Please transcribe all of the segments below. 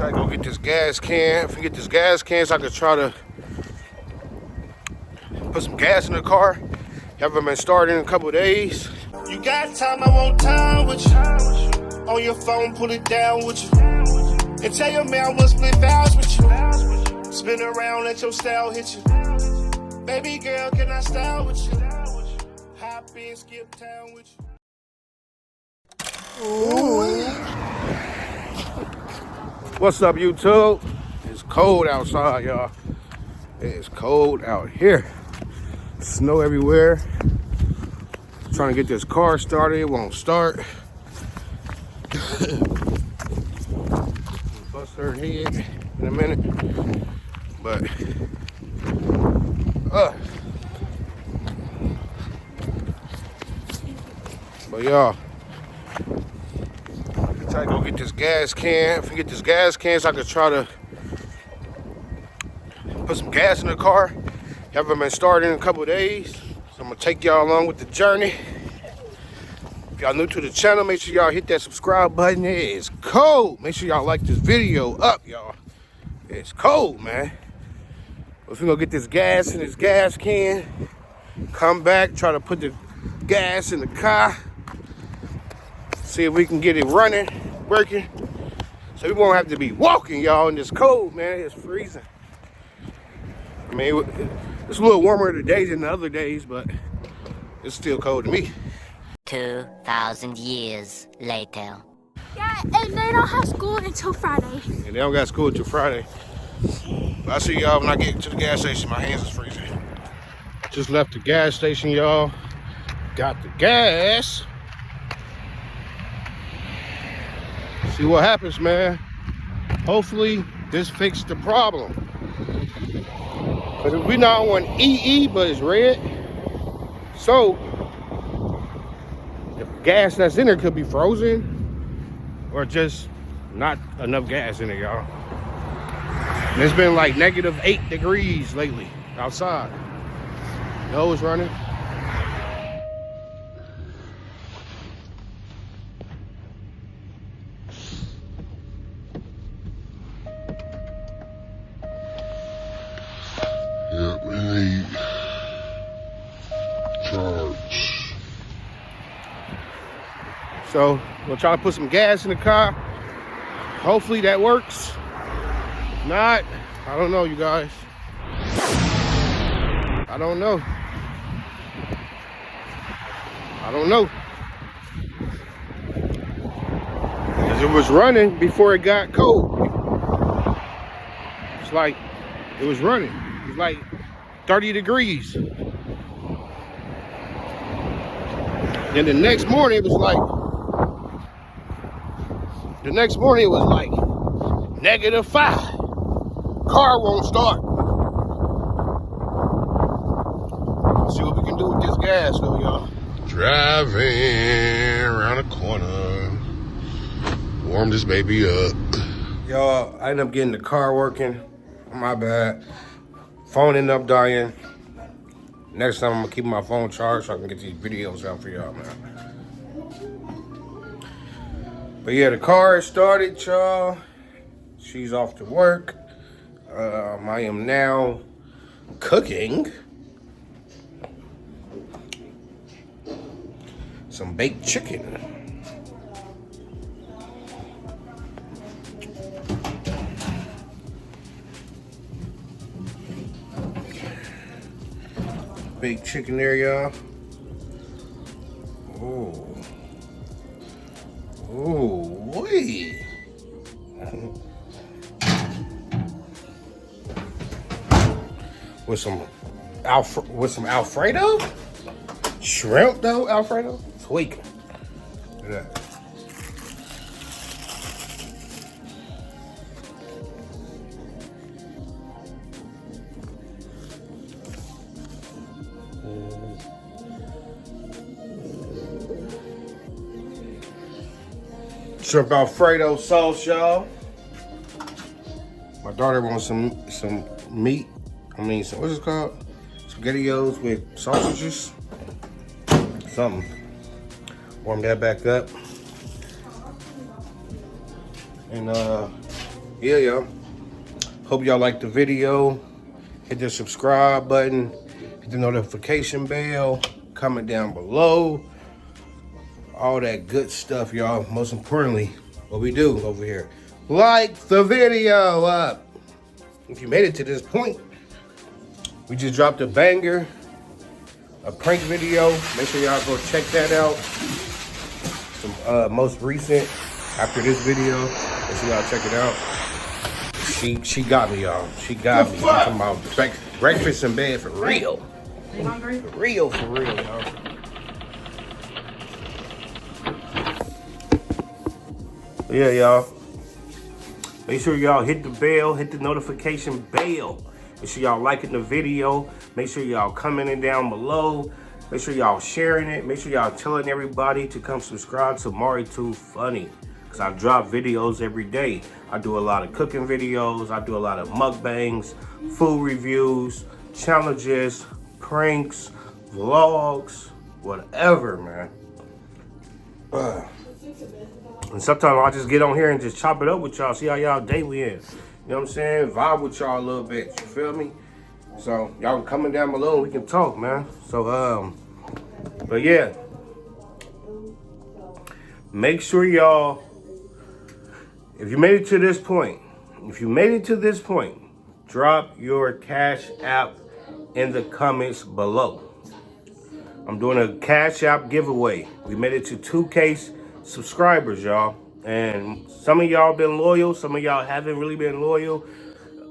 Try to go get this gas can. If we get this gas can, so I could try to put some gas in the car. Haven't been started in a couple of days. You got time, I want time with you. On your phone, pull it down with you. And tell your man we'll split vows with you. Spin around, let your style hit you. Baby girl, can I style with you? Hop in, skip town with you. Ooh. What's up, YouTube? It's cold outside, y'all. It's cold out here. Snow everywhere. Trying to get this car started. It won't start. Bust her head in a minute. But y'all, try to go get this gas can. If we get this gas can, so I could try to put some gas in the car. Haven't been started in a couple of days, so I'm gonna take y'all along with the journey. If y'all new to the channel, make sure y'all hit that subscribe button. It is cold. Make sure y'all like this video up, y'all. It's cold, man. If we gonna get this gas in this gas can, come back, try to put the gas in the car, see if we can get it running, working, so we won't have to be walking, y'all, in this cold, man. It's freezing. I mean, it's a little warmer today than the other days, but it's still cold to me. 2,000 years later. Yeah, and they don't have school until Friday. And they don't got school until Friday. But I'll see y'all when I get to the gas station. My hands is freezing. Just left the gas station, y'all. Got the gas. See what happens, man. Hopefully this fixed the problem. Because we not on EE, but it's red. So the gas that's in there could be frozen or just not enough gas in it, y'all. And it's been like -8 degrees lately outside. Nose running. Yep, we need charge. So we'll try to put some gas in the car. Hopefully that works. If not, I don't know, you guys. I don't know. I don't know. Because it was running before it got cold. It's like it was running. It was like 30 degrees. And the next morning it was like -5. Car won't start. Let's see what we can do with this gas though, y'all. Driving around the corner. Warm this baby up. Y'all, I ended up getting the car working. My bad. Phone ended up dying. Next time I'm gonna keep my phone charged so I can get these videos out for y'all, man. But yeah, the car is started, y'all. She's off to work. I am now cooking some baked chicken. Baked chicken there, y'all. Oh. Oh, wait. With some Alfredo? Shrimp though, Alfredo? Sweet. Look at that. Shrimp Alfredo sauce, y'all. My daughter wants some meat. What's it called? SpaghettiOs with sausages. Something. Warm that back up. And Yeah, y'all. Hope y'all liked the video. Hit the subscribe button. Hit the notification bell. Comment down below. All that good stuff, y'all. Most importantly, what we do over here. Like the video up. If you made it to this point, we just dropped a banger, a prank video. Make sure y'all go check that out. Some most recent after this video. Make sure y'all check it out. She got me, y'all. She got me. I'm talking about breakfast in bed for real. Are you hungry? For real, y'all. Yeah, y'all. Make sure y'all hit the bell, hit the notification bell. Make sure y'all liking the video. Make sure y'all commenting down below. Make sure y'all sharing it. Make sure y'all telling everybody to come subscribe to Mari Too Funny. Because I drop videos every day. I do a lot of cooking videos. I do a lot of mukbangs, food reviews, challenges, pranks, vlogs, whatever, man. And sometimes I just get on here and just chop it up with y'all, see how y'all day we in. You know what I'm saying? Vibe with y'all a little bit, you feel me? So y'all can comment down below and we can talk, man. So, but yeah. Make sure y'all, if you made it to this point, drop your Cash App in the comments below. I'm doing a Cash App giveaway. We made it to 2K subscribers, y'all. And some of y'all been loyal. Some of y'all haven't really been loyal.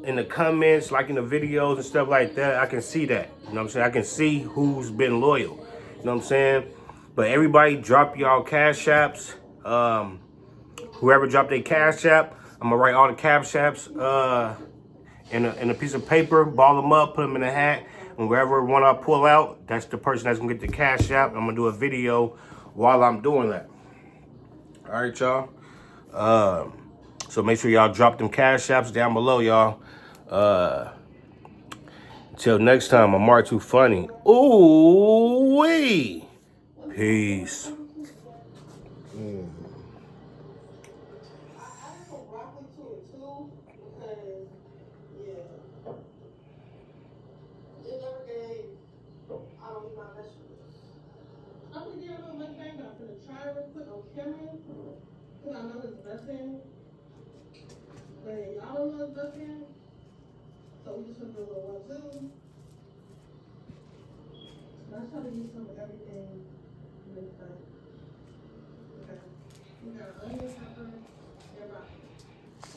In the comments, liking the videos and stuff like that, I can see that. You know what I'm saying? I can see who's been loyal. You know what I'm saying? But everybody drop y'all Cash Apps. Whoever dropped their Cash App, I'm gonna write all the Cash Apps in a piece of paper, ball them up, put them in a hat, and wherever one I pull out, that's the person that's gonna get the Cash App. I'm gonna do a video while I'm doing that. All right, y'all. So make sure y'all drop them Cash Apps down below, y'all. Until next time, I'm Mari Too Funny. Ooh wee. Peace. I'm gonna get a little much bang. I'm gonna try real quick on camera because I know it's busting. But y'all don't know it's busting. So we just gonna do a little 1, 2. Let's try to use some of everything in this time. Okay. We got onion pepper, everybody.